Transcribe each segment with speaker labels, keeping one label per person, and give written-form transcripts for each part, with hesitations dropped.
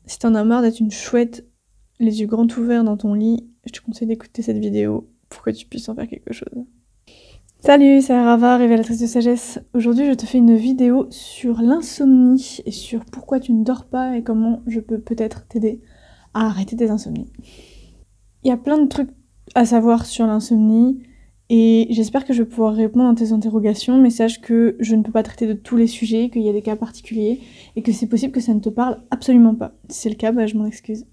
Speaker 1: Si t'en as marre d'être une chouette, les yeux grands ouverts dans ton lit, je te conseille d'écouter cette vidéo pour que tu puisses en faire quelque chose. Salut, c'est Rava, révélatrice de sagesse. Aujourd'hui, je te fais une vidéo sur l'insomnie et sur pourquoi tu ne dors pas et comment je peux peut-être t'aider à arrêter tes insomnies. Il y a plein de trucs à savoir sur l'insomnie et j'espère que je vais pouvoir répondre à tes interrogations, mais sache que je ne peux pas traiter de tous les sujets, qu'il y a des cas particuliers et que c'est possible que ça ne te parle absolument pas. Si c'est le cas, je m'en excuse.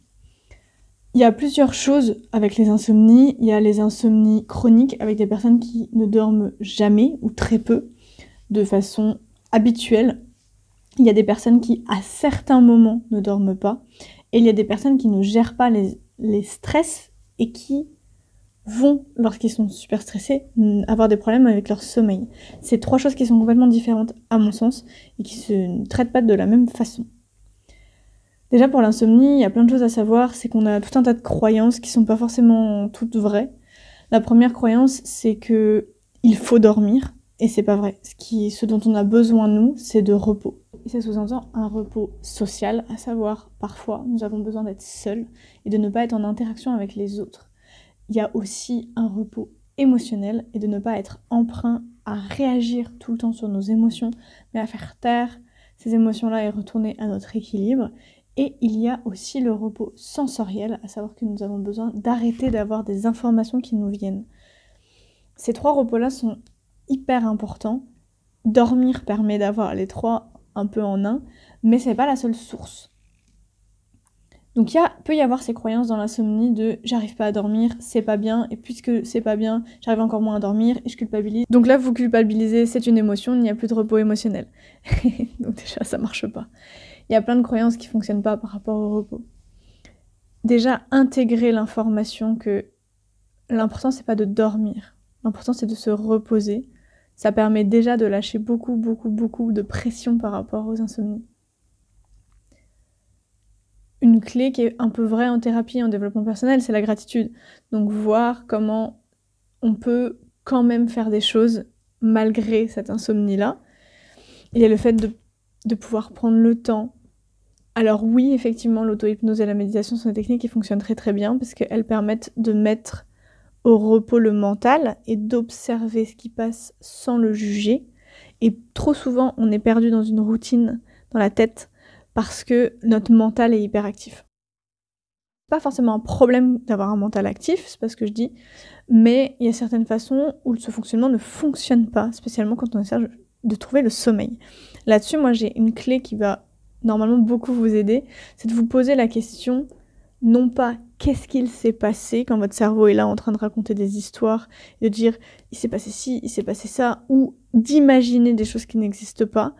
Speaker 1: Il y a plusieurs choses avec les insomnies. Il y a les insomnies chroniques avec des personnes qui ne dorment jamais ou très peu, de façon habituelle. Il y a des personnes qui, à certains moments, ne dorment pas. Et il y a des personnes qui ne gèrent pas les stress et qui vont, lorsqu'ils sont super stressés, avoir des problèmes avec leur sommeil. C'est trois choses qui sont complètement différentes, à mon sens, et qui ne traitent pas de la même façon. Déjà pour l'insomnie, il y a plein de choses à savoir, c'est qu'on a tout un tas de croyances qui sont pas forcément toutes vraies. La première croyance, c'est que il faut dormir, et c'est pas vrai. Ce dont on a besoin, nous, c'est de repos. Et ça sous-entend un repos social, à savoir, parfois, nous avons besoin d'être seuls et de ne pas être en interaction avec les autres. Il y a aussi un repos émotionnel et de ne pas être emprunt à réagir tout le temps sur nos émotions, mais à faire taire ces émotions-là et retourner à notre équilibre. Et il y a aussi le repos sensoriel, à savoir que nous avons besoin d'arrêter d'avoir des informations qui nous viennent. Ces trois repos-là sont hyper importants. Dormir permet d'avoir les trois un peu en un, mais ce n'est pas la seule source. Donc peut y avoir ces croyances dans l'insomnie de « j'arrive pas à dormir, c'est pas bien, et puisque c'est pas bien, j'arrive encore moins à dormir et je culpabilise ». Donc là, vous culpabilisez, c'est une émotion, il n'y a plus de repos émotionnel. Donc déjà, ça marche pas. Il y a plein de croyances qui fonctionnent pas par rapport au repos. Déjà, intégrer l'information que l'important, c'est pas de dormir. L'important, c'est de se reposer. Ça permet déjà de lâcher beaucoup de pression par rapport aux insomnies. Une clé qui est un peu vraie en thérapie et en développement personnel, c'est la gratitude. Donc voir comment on peut quand même faire des choses malgré cette insomnie-là. Et le fait de pouvoir prendre le temps. Alors oui, effectivement, l'auto-hypnose et la méditation sont des techniques qui fonctionnent très très bien parce qu'elles permettent de mettre au repos le mental et d'observer ce qui passe sans le juger. Et trop souvent, on est perdu dans une routine dans la tête parce que notre mental est hyperactif. Pas forcément un problème d'avoir un mental actif, c'est pas ce que je dis, mais il y a certaines façons où ce fonctionnement ne fonctionne pas, spécialement quand on essaie de trouver le sommeil. Là-dessus, moi j'ai une clé qui va normalement beaucoup vous aider, c'est de vous poser la question, non pas qu'est-ce qu'il s'est passé quand votre cerveau est là en train de raconter des histoires, et de dire il s'est passé ci, il s'est passé ça, ou d'imaginer des choses qui n'existent pas.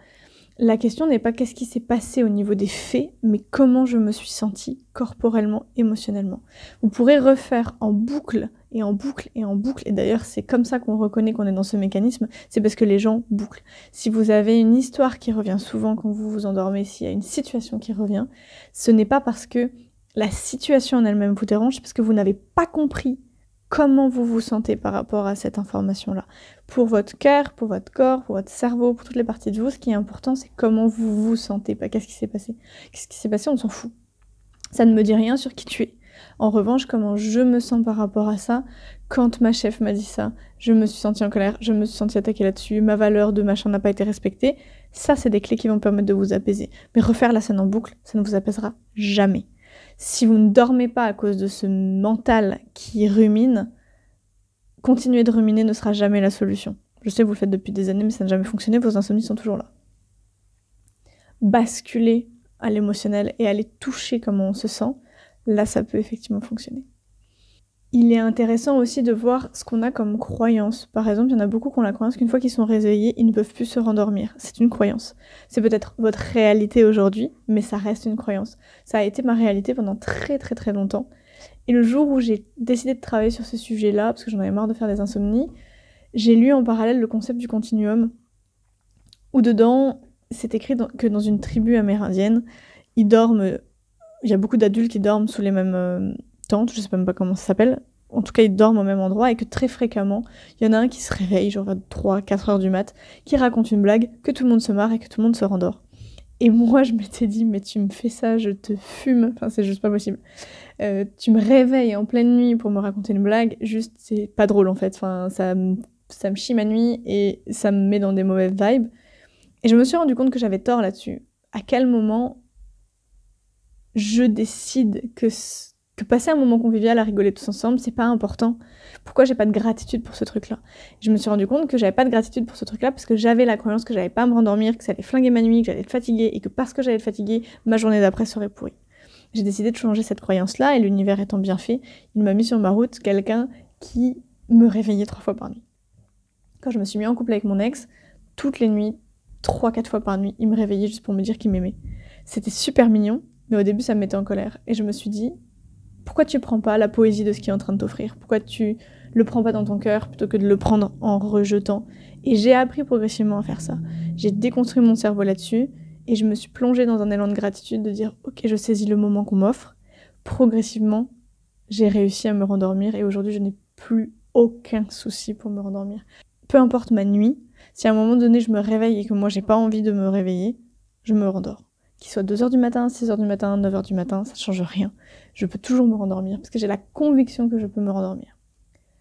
Speaker 1: La question n'est pas qu'est-ce qui s'est passé au niveau des faits, mais comment je me suis sentie corporellement, émotionnellement. Vous pourrez refaire en boucle, et en boucle, et en boucle, et d'ailleurs c'est comme ça qu'on reconnaît qu'on est dans ce mécanisme, c'est parce que les gens bouclent. Si vous avez une histoire qui revient souvent quand vous vous endormez, s'il y a une situation qui revient, ce n'est pas parce que la situation en elle-même vous dérange, c'est parce que vous n'avez pas compris comment vous vous sentez par rapport à cette information-là. Pour votre cœur, pour votre corps, pour votre cerveau, pour toutes les parties de vous, ce qui est important, c'est comment vous vous sentez, pas qu'est-ce qui s'est passé. Qu'est-ce qui s'est passé, on s'en fout. Ça ne me dit rien sur qui tu es. En revanche, comment je me sens par rapport à ça, quand ma chef m'a dit ça, je me suis sentie en colère, je me suis sentie attaquée là-dessus, ma valeur de machin n'a pas été respectée, ça c'est des clés qui vont permettre de vous apaiser. Mais refaire la scène en boucle, ça ne vous apaisera jamais. Si vous ne dormez pas à cause de ce mental qui rumine, continuer de ruminer ne sera jamais la solution. Je sais que vous le faites depuis des années, mais ça n'a jamais fonctionné, vos insomnies sont toujours là. Basculer à l'émotionnel et aller toucher comment on se sent, là ça peut effectivement fonctionner. Il est intéressant aussi de voir ce qu'on a comme croyance. Par exemple, il y en a beaucoup qui ont la croyance qu'une fois qu'ils sont réveillés, ils ne peuvent plus se rendormir. C'est une croyance. C'est peut-être votre réalité aujourd'hui, mais ça reste une croyance. Ça a été ma réalité pendant très longtemps. Et le jour où j'ai décidé de travailler sur ce sujet-là, parce que j'en avais marre de faire des insomnies, j'ai lu en parallèle le concept du continuum, où dedans, c'est écrit que dans une tribu amérindienne, ils dorment, il y a beaucoup d'adultes qui dorment sous les mêmes tentes, je sais même pas comment ça s'appelle, en tout cas ils dorment au même endroit, et que très fréquemment, il y en a un qui se réveille, genre à 3-4 heures du mat, qui raconte une blague, que tout le monde se marre et que tout le monde se rendort. Et moi, je m'étais dit, mais tu me fais ça, je te fume. Enfin, c'est juste pas possible. Tu me réveilles en pleine nuit pour me raconter une blague. Juste, c'est pas drôle, en fait. Enfin, ça me chie ma nuit et ça me met dans des mauvaises vibes. Et je me suis rendu compte que j'avais tort là-dessus. À quel moment je décide que passer un moment convivial à rigoler tous ensemble, c'est pas important. Pourquoi j'ai pas de gratitude pour ce truc-là? Je me suis rendu compte que j'avais pas de gratitude pour ce truc-là parce que j'avais la croyance que j'allais pas me rendormir, que ça allait flinguer ma nuit, que j'allais être fatiguée et que parce que j'allais être fatiguée, ma journée d'après serait pourrie. J'ai décidé de changer cette croyance-là et l'univers étant bien fait, il m'a mis sur ma route quelqu'un qui me réveillait 3 fois par nuit. Quand je me suis mis en couple avec mon ex, toutes les nuits, 3-4 fois par nuit, il me réveillait juste pour me dire qu'il m'aimait. C'était super mignon, mais au début ça me mettait en colère. Et je me suis dit, pourquoi tu prends pas la poésie de ce qui est en train de t'offrir? Pourquoi tu le prends pas dans ton cœur plutôt que de le prendre en rejetant? Et j'ai appris progressivement à faire ça. J'ai déconstruit mon cerveau là-dessus et je me suis plongée dans un élan de gratitude de dire ok, je saisis le moment qu'on m'offre. Progressivement, j'ai réussi à me rendormir et aujourd'hui je n'ai plus aucun souci pour me rendormir. Peu importe ma nuit, si à un moment donné je me réveille et que moi j'ai pas envie de me réveiller, je me rendors. Qu'il soit 2h du matin, 6h du matin, 9h du matin, ça change rien. Je peux toujours me rendormir parce que j'ai la conviction que je peux me rendormir.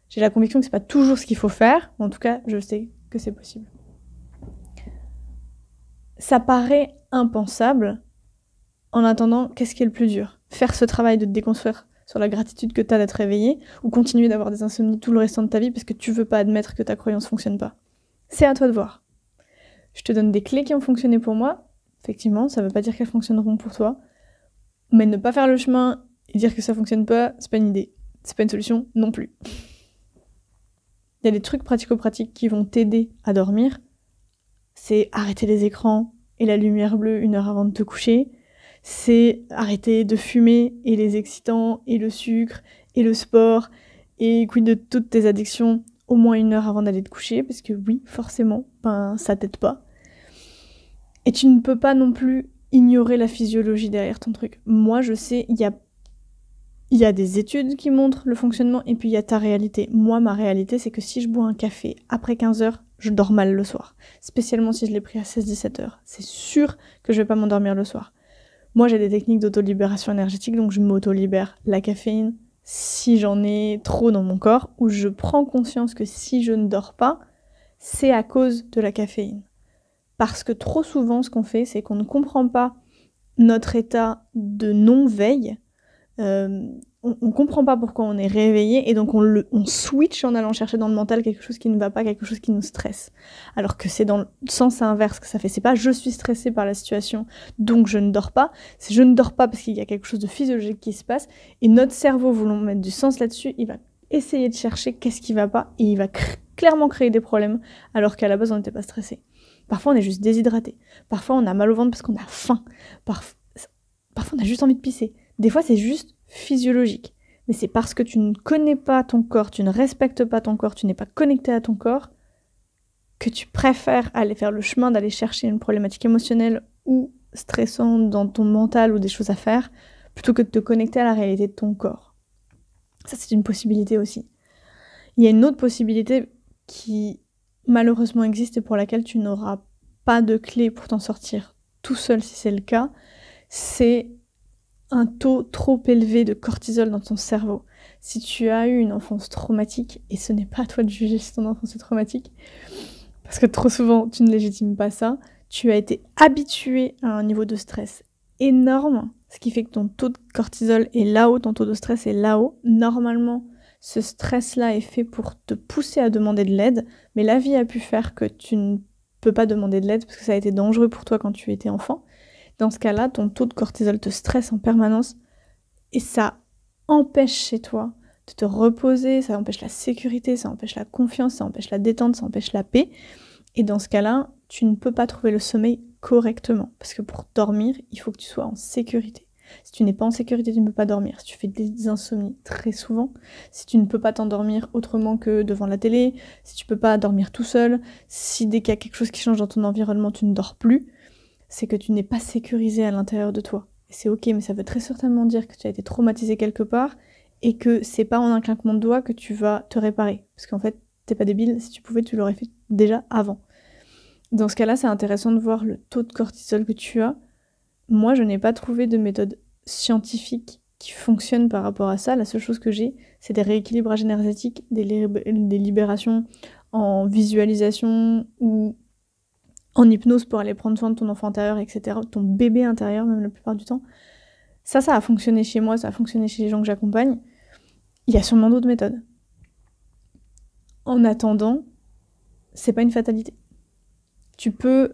Speaker 1: J'ai la conviction que c'est pas toujours ce qu'il faut faire, mais en tout cas, je sais que c'est possible. Ça paraît impensable. En attendant, qu'est-ce qui est le plus dur? Faire ce travail de te déconstruire sur la gratitude que t'as d'être réveillé ou continuer d'avoir des insomnies tout le restant de ta vie parce que tu veux pas admettre que ta croyance fonctionne pas? C'est à toi de voir. Je te donne des clés qui ont fonctionné pour moi. Effectivement, ça veut pas dire qu'elles fonctionneront pour toi. Mais ne pas faire le chemin et dire que ça fonctionne pas, c'est pas une idée. C'est pas une solution non plus. Il y a des trucs pratico-pratiques qui vont t'aider à dormir. C'est arrêter les écrans et la lumière bleue 1 heure avant de te coucher. C'est arrêter de fumer et les excitants et le sucre et le sport et quid de toutes tes addictions au moins 1 heure avant d'aller te coucher parce que oui, forcément, ça t'aide pas. Et tu ne peux pas non plus ignorer la physiologie derrière ton truc. Moi, je sais, il y a des études qui montrent le fonctionnement et puis il y a ta réalité. Moi, ma réalité, c'est que si je bois un café après 15h, je dors mal le soir. Spécialement si je l'ai pris à 16-17h. C'est sûr que je vais pas m'endormir le soir. Moi, j'ai des techniques d'autolibération énergétique, donc je m'auto-libère la caféine si j'en ai trop dans mon corps, ou je prends conscience que si je ne dors pas, c'est à cause de la caféine. Parce que trop souvent, ce qu'on fait, c'est qu'on ne comprend pas notre état de non-veille. On comprend pas pourquoi on est réveillé et donc on switch en allant chercher dans le mental quelque chose qui ne va pas, quelque chose qui nous stresse. Alors que c'est dans le sens inverse que ça fait. C'est pas je suis stressée par la situation, donc je ne dors pas. C'est je ne dors pas parce qu'il y a quelque chose de physiologique qui se passe et notre cerveau, voulant mettre du sens là-dessus, il va essayer de chercher qu'est-ce qui va pas et il va clairement créer des problèmes alors qu'à la base on n'était pas stressé. Parfois on est juste déshydraté. Parfois on a mal au ventre parce qu'on a faim. Parfois on a juste envie de pisser. Des fois c'est juste physiologique. Mais c'est parce que tu ne connais pas ton corps, tu ne respectes pas ton corps, tu n'es pas connecté à ton corps, que tu préfères aller faire le chemin d'aller chercher une problématique émotionnelle ou stressante dans ton mental ou des choses à faire, plutôt que de te connecter à la réalité de ton corps. Ça c'est une possibilité aussi. Il y a une autre possibilité qui malheureusement existe et pour laquelle tu n'auras pas de clé pour t'en sortir tout seul si c'est le cas, c'est un taux trop élevé de cortisol dans ton cerveau. Si tu as eu une enfance traumatique, et ce n'est pas à toi de juger si ton enfance est traumatique, parce que trop souvent tu ne légitimes pas ça, tu as été habitué à un niveau de stress énorme, ce qui fait que ton taux de cortisol est là-haut, ton taux de stress est là-haut. Normalement, ce stress-là est fait pour te pousser à demander de l'aide, mais la vie a pu faire que tu ne peux pas demander de l'aide parce que ça a été dangereux pour toi quand tu étais enfant. Dans ce cas-là, ton taux de cortisol te stresse en permanence et ça empêche chez toi de te reposer, ça empêche la sécurité, ça empêche la confiance, ça empêche la détente, ça empêche la paix. Et dans ce cas-là, tu ne peux pas trouver le sommeil correctement parce que pour dormir, il faut que tu sois en sécurité. Si tu n'es pas en sécurité, tu ne peux pas dormir. Si tu fais des insomnies très souvent, si tu ne peux pas t'endormir autrement que devant la télé, si tu peux pas dormir tout seul, si dès qu'il y a quelque chose qui change dans ton environnement, tu ne dors plus, c'est que tu n'es pas sécurisé à l'intérieur de toi. Et c'est ok, mais ça veut très certainement dire que tu as été traumatisé quelque part et que c'est pas en un claquement de doigts que tu vas te réparer. Parce qu'en fait, t'es pas débile, si tu pouvais, tu l'aurais fait déjà avant. Dans ce cas-là, c'est intéressant de voir le taux de cortisol que tu as moi, je n'ai pas trouvé de méthode scientifique qui fonctionne par rapport à ça. La seule chose que j'ai, c'est des rééquilibrages énergétiques, des libérations en visualisation ou en hypnose pour aller prendre soin de ton enfant intérieur, etc., ton bébé intérieur, même la plupart du temps. Ça a fonctionné chez moi, ça a fonctionné chez les gens que j'accompagne. Il y a sûrement d'autres méthodes. En attendant, c'est pas une fatalité. Tu peux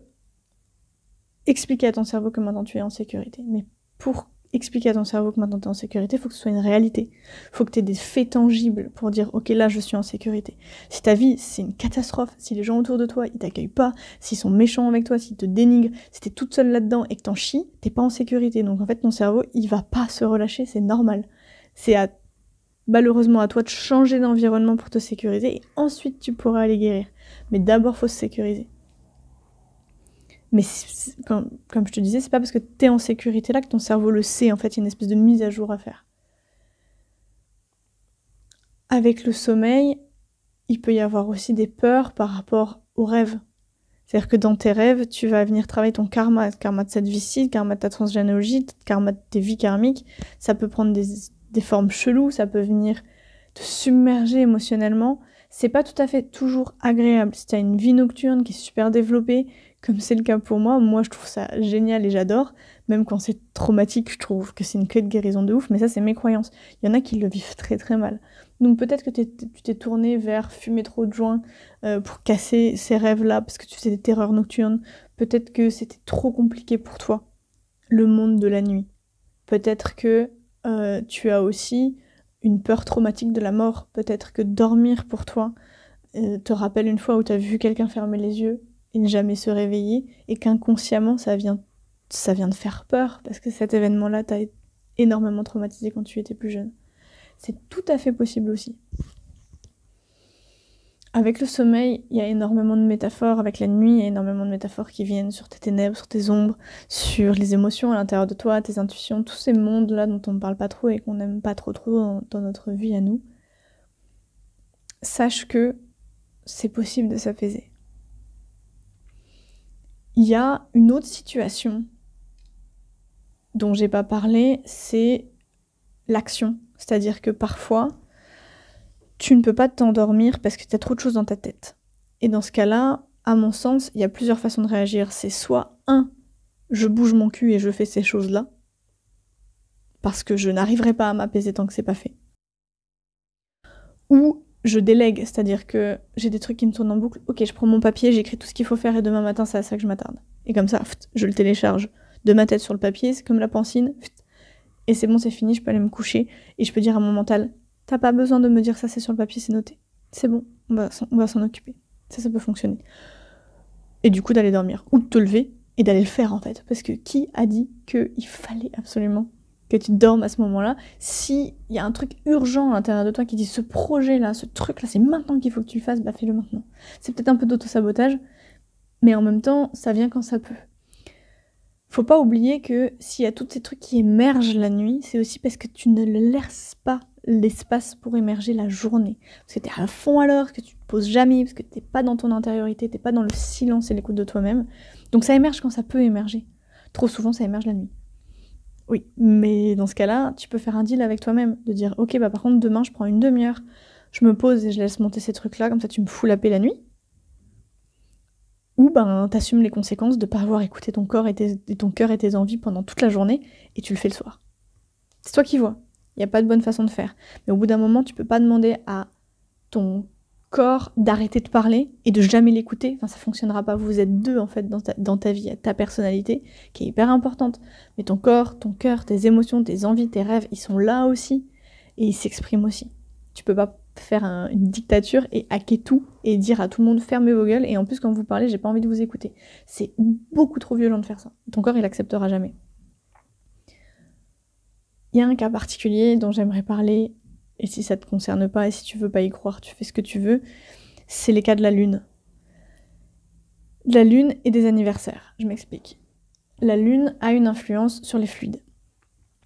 Speaker 1: expliquer à ton cerveau que maintenant tu es en sécurité. Mais pour expliquer à ton cerveau que maintenant tu es en sécurité, il faut que ce soit une réalité. Il faut que tu aies des faits tangibles pour dire « Ok, là, je suis en sécurité ». Si ta vie, c'est une catastrophe, si les gens autour de toi, ils t'accueillent pas, s'ils sont méchants avec toi, s'ils te dénigrent, si t'es toute seule là-dedans et que t'en chies, t'es pas en sécurité. Donc en fait, ton cerveau, il va pas se relâcher, c'est normal. C'est malheureusement à toi de changer d'environnement pour te sécuriser et ensuite tu pourras aller guérir. Mais d'abord, faut se sécuriser. Mais comme je te disais, c'est pas parce que t'es en sécurité là que ton cerveau le sait. En fait, il y a une espèce de mise à jour à faire. Avec le sommeil, il peut y avoir aussi des peurs par rapport aux rêves. C'est-à-dire que dans tes rêves, tu vas venir travailler ton karma de cette vie-ci, karma de ta transgénéalogie, karma de tes vies karmiques. Ça peut prendre des formes cheloues, ça peut venir te submerger émotionnellement. C'est pas tout à fait toujours agréable. Si t'as une vie nocturne qui est super développée, comme c'est le cas pour moi, je trouve ça génial et j'adore. Même quand c'est traumatique, je trouve que c'est une clé de guérison de ouf, mais ça, c'est mes croyances. Il y en a qui le vivent très très mal. Donc peut-être que tu t'es tourné vers fumer trop de joints pour casser ces rêves-là, parce que tu faisais des terreurs nocturnes. Peut-être que c'était trop compliqué pour toi, le monde de la nuit. Peut-être que tu as aussi une peur traumatique de la mort. Peut-être que dormir pour toi te rappelle une fois où tu as vu quelqu'un fermer les yeux et ne jamais se réveiller, et qu'inconsciemment ça vient de faire peur, parce que cet événement-là t'a énormément traumatisé quand tu étais plus jeune. C'est tout à fait possible aussi. Avec le sommeil, il y a énormément de métaphores. Avec la nuit, il y a énormément de métaphores qui viennent sur tes ténèbres, sur tes ombres, sur les émotions à l'intérieur de toi, tes intuitions, tous ces mondes-là dont on ne parle pas trop et qu'on n'aime pas trop dans notre vie à nous. Sache que c'est possible de s'apaiser. Il y a une autre situation dont j'ai pas parlé, c'est l'action. C'est-à-dire que parfois, tu ne peux pas t'endormir parce que tu as trop de choses dans ta tête. Et dans ce cas-là, à mon sens, il y a plusieurs façons de réagir. C'est soit, je bouge mon cul et je fais ces choses-là, parce que je n'arriverai pas à m'apaiser tant que c'est pas fait. Ou je délègue, c'est-à-dire que j'ai des trucs qui me tournent en boucle. Ok, je prends mon papier, j'écris tout ce qu'il faut faire et demain matin, c'est à ça que je m'attarde. Et comme ça, je le télécharge de ma tête sur le papier, c'est comme la pancine. Et c'est bon, c'est fini, je peux aller me coucher. Et je peux dire à mon mental, t'as pas besoin de me dire ça, c'est sur le papier, c'est noté. C'est bon, on va s'en occuper. Ça peut fonctionner. Et du coup, d'aller dormir. Ou de te lever et d'aller le faire, en fait. Parce que qui a dit qu'il fallait absolument que tu dormes à ce moment-là? S'il y a un truc urgent à l'intérieur de toi qui dit ce projet-là, ce truc-là, c'est maintenant qu'il faut que tu le fasses, bah fais-le maintenant. C'est peut-être un peu d'auto-sabotage, mais en même temps, ça vient quand ça peut. Faut pas oublier que s'il y a tous ces trucs qui émergent la nuit, c'est aussi parce que tu ne laisses pas l'espace pour émerger la journée. Parce que t'es à fond à l'heure, que tu te poses jamais, parce que t'es pas dans ton intériorité, t'es pas dans le silence et l'écoute de toi-même. Donc ça émerge quand ça peut émerger. Trop souvent, ça émerge la nuit. Oui, mais dans ce cas-là, tu peux faire un deal avec toi-même, de dire « Ok, bah par contre, demain, je prends une demi-heure, je me pose et je laisse monter ces trucs-là, comme ça tu me fous la paix la nuit. » Ou ben t'assumes les conséquences de pas avoir écouté ton corps et ton cœur et tes envies pendant toute la journée, et tu le fais le soir. C'est toi qui vois. Il n'y a pas de bonne façon de faire. Mais au bout d'un moment, tu peux pas demander à ton corps d'arrêter de parler et de jamais l'écouter. Enfin, ça fonctionnera pas. Vous êtes deux, en fait, dans ta vie, ta personnalité, qui est hyper importante. Mais ton corps, ton cœur, tes émotions, tes envies, tes rêves, ils sont là aussi. Et ils s'expriment aussi. Tu peux pas faire une dictature et hacker tout et dire à tout le monde fermez vos gueules. Et en plus, quand vous parlez, j'ai pas envie de vous écouter. C'est beaucoup trop violent de faire ça. Ton corps, il acceptera jamais. Il y a un cas particulier dont j'aimerais parler, et si ça te concerne pas, et si tu veux pas y croire, tu fais ce que tu veux, c'est les cas de la lune. La lune et des anniversaires, je m'explique. La lune a une influence sur les fluides,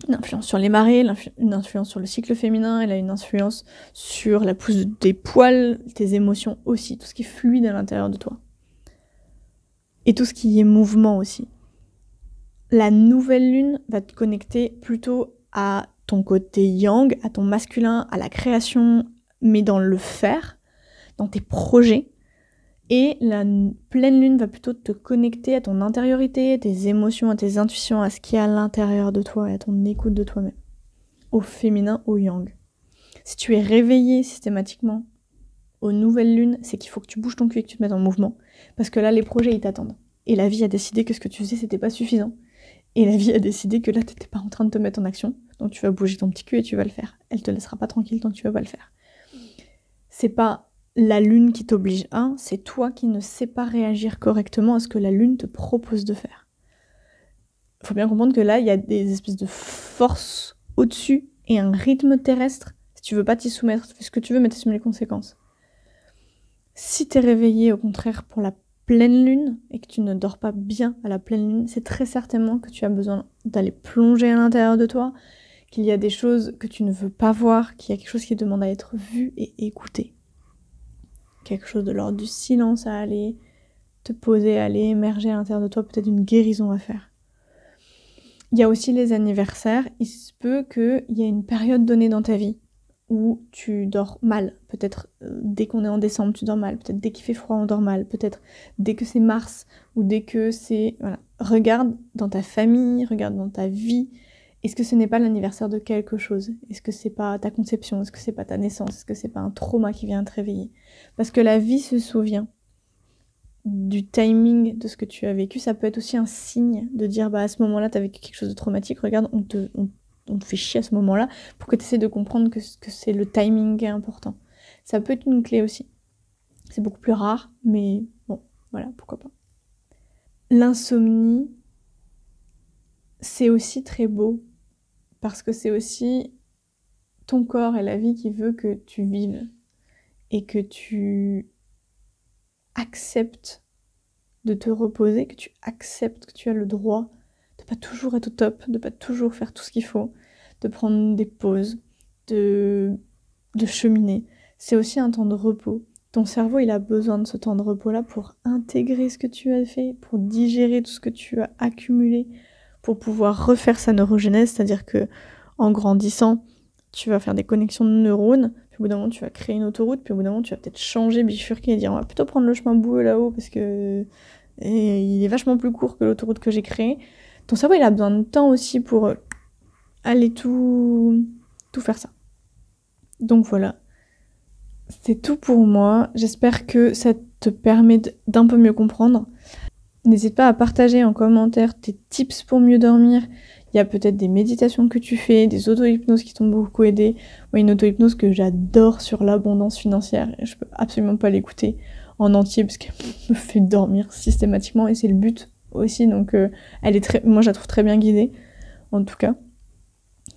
Speaker 1: une influence sur les marées, une influence sur le cycle féminin, elle a une influence sur la pousse des poils, tes émotions aussi, tout ce qui est fluide à l'intérieur de toi. Et tout ce qui est mouvement aussi. La nouvelle lune va te connecter plutôt à ton côté yang, à ton masculin, à la création, mais dans le faire, dans tes projets. Et la pleine lune va plutôt te connecter à ton intériorité, à tes émotions, à tes intuitions, à ce qu'il y a à l'intérieur de toi et à ton écoute de toi-même. Au féminin, au yang. Si tu es réveillé systématiquement aux nouvelles lunes, c'est qu'il faut que tu bouges ton cul et que tu te mettes en mouvement. Parce que là, les projets, ils t'attendent. Et la vie a décidé que ce que tu faisais, c'était pas suffisant. Et la vie a décidé que là, t'étais pas en train de te mettre en action. Donc tu vas bouger ton petit cul et tu vas le faire. Elle te laissera pas tranquille tant que tu vas pas le faire. C'est pas la lune qui t'oblige à, c'est toi qui ne sais pas réagir correctement à ce que la lune te propose de faire. Faut bien comprendre que là, il y a des espèces de forces au-dessus et un rythme terrestre. Si tu veux pas t'y soumettre, fais ce que tu veux, mais t'assumes les conséquences. Si t'es réveillé, au contraire, pour la pleine lune, et que tu ne dors pas bien à la pleine lune, c'est très certainement que tu as besoin d'aller plonger à l'intérieur de toi, qu'il y a des choses que tu ne veux pas voir, qu'il y a quelque chose qui demande à être vu et écouté. Quelque chose de l'ordre du silence à aller te poser, à aller émerger à l'intérieur de toi, peut-être une guérison à faire. Il y a aussi les anniversaires. Il se peut qu'il y ait une période donnée dans ta vie où tu dors mal. Peut-être dès qu'on est en décembre, tu dors mal. Peut-être dès qu'il fait froid, on dort mal. Peut-être dès que c'est mars ou dès que c'est... Voilà. Regarde dans ta famille, regarde dans ta vie. Est-ce que ce n'est pas l'anniversaire de quelque chose? Est-ce que c'est pas ta conception? Est-ce que c'est pas ta naissance? Est-ce que c'est pas un trauma qui vient te réveiller? Parce que la vie se souvient du timing de ce que tu as vécu. Ça peut être aussi un signe de dire, à ce moment-là, tu as vécu quelque chose de traumatique. Regarde, on te fait chier à ce moment-là pour que tu essaies de comprendre que c'est le timing qui est important. Ça peut être une clé aussi. C'est beaucoup plus rare, mais bon, voilà, pourquoi pas. L'insomnie, c'est aussi très beau, parce que c'est aussi ton corps et la vie qui veut que tu vives et que tu acceptes de te reposer, que tu acceptes que tu as le droit de pas toujours être au top, de pas toujours faire tout ce qu'il faut, de prendre des pauses, de cheminer. C'est aussi un temps de repos. Ton cerveau, il a besoin de ce temps de repos-là pour intégrer ce que tu as fait, pour digérer tout ce que tu as accumulé, pour pouvoir refaire sa neurogénèse, c'est-à-dire que en grandissant, tu vas faire des connexions de neurones, puis au bout d'un moment, tu vas créer une autoroute, puis au bout d'un moment, tu vas peut-être changer, bifurquer et dire on va plutôt prendre le chemin boueux là-haut parce que il est vachement plus court que l'autoroute que j'ai créée. Ton cerveau, il a besoin de temps aussi pour aller tout faire ça. Donc voilà. C'est tout pour moi. J'espère que ça te permet d'un peu mieux comprendre. N'hésite pas à partager en commentaire tes tips pour mieux dormir. Il y a peut-être des méditations que tu fais, des auto-hypnoses qui t'ont beaucoup aidé. Moi, une auto-hypnose que j'adore sur l'abondance financière. Et je peux absolument pas l'écouter en entier parce qu'elle me fait dormir systématiquement et c'est le but aussi. Donc, moi, je la trouve très bien guidée, en tout cas.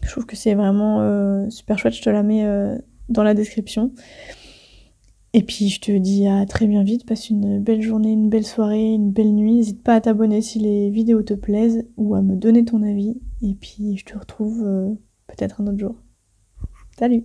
Speaker 1: Je trouve que c'est vraiment super chouette. Je te la mets dans la description. Et puis je te dis à très bien vite, passe une belle journée, une belle soirée, une belle nuit. N'hésite pas à t'abonner si les vidéos te plaisent ou à me donner ton avis. Et puis je te retrouve peut-être un autre jour. Salut!